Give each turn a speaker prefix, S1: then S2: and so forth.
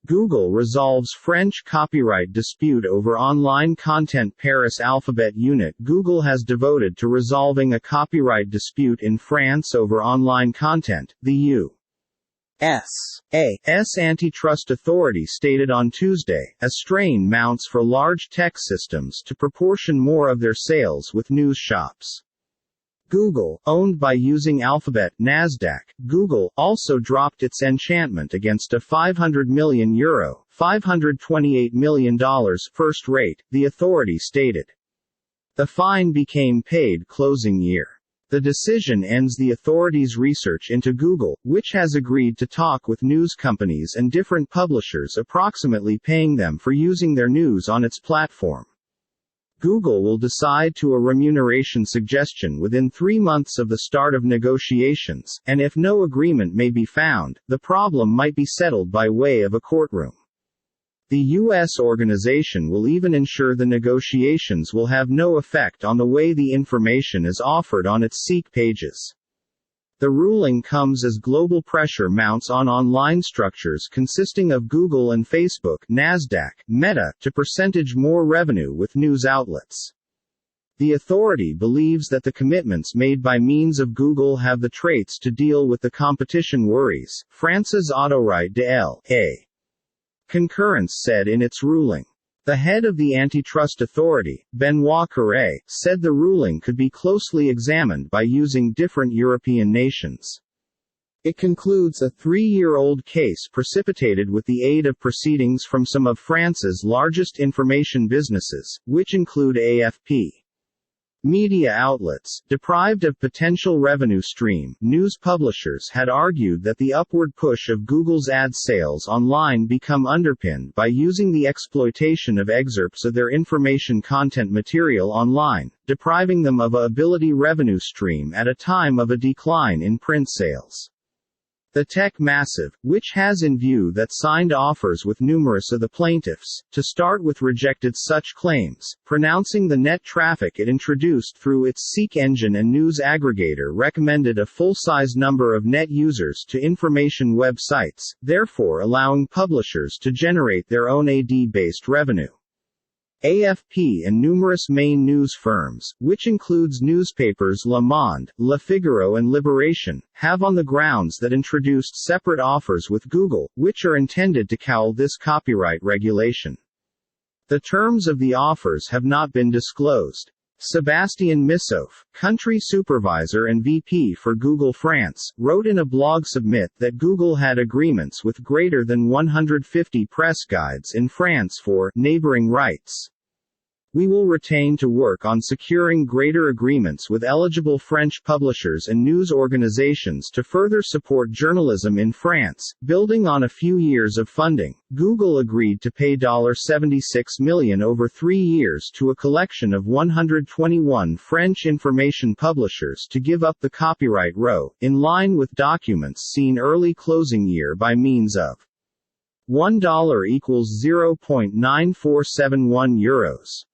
S1: Google resolves French copyright dispute over online content. Paris Alphabet unit Google has devoted to resolving a copyright dispute in France over online content, the U.S.'s antitrust authority stated on Tuesday, as strain mounts for large tech systems to proportion more of their sales with news shops. Google, owned by using Alphabet, Nasdaq, Google, also dropped its enchantment against a €500 million, $528 million first rate, the authority stated. The fine became paid closing year. The decision ends the authority's research into Google, which has agreed to talk with news companies and different publishers, approximately paying them for using their news on its platform. Google will decide to a remuneration suggestion within 3 months of the start of negotiations, and if no agreement may be found, the problem might be settled by way of a courtroom. The U.S. organization will even ensure the negotiations will have no effect on the way the information is offered on its Seek pages. The ruling comes as global pressure mounts on online structures consisting of Google and Facebook, Nasdaq, Meta, to percentage more revenue with news outlets. The authority believes that the commitments made by means of Google have the traits to deal with the competition worries, France's Autorite de L.A. Concurrence said in its ruling. The head of the antitrust authority, Benoit Cœuré, said the ruling could be closely examined by using different European nations. It concludes a 3-year-old case precipitated with the aid of proceedings from some of France's largest information businesses, which include AFP. Media outlets, deprived of potential revenue stream, news publishers had argued that the upward push of Google's ad sales online become underpinned by using the exploitation of excerpts of their information content material online, depriving them of a ability revenue stream at a time of a decline in print sales. The tech massive, which has in view that signed offers with numerous of the plaintiffs, to start with rejected such claims, pronouncing the net traffic it introduced through its Seek engine and news aggregator recommended a full-size number of net users to information websites, therefore allowing publishers to generate their own ad-based revenue. AFP and numerous main news firms, which includes newspapers Le Monde, Le Figaro and Libération, have on the grounds that introduced separate offers with Google, which are intended to cowl this copyright regulation. The terms of the offers have not been disclosed. Sébastien Missouf, country supervisor and VP for Google France, wrote in a blog submit that Google had agreements with greater than 150 press guides in France for neighboring rights. We will retain to work on securing greater agreements with eligible French publishers and news organizations to further support journalism in France. Building on a few years of funding, Google agreed to pay $76 million over 3 years to a collection of 121 French information publishers to give up the copyright row, in line with documents seen early closing year by means of $1 equals €0.9471.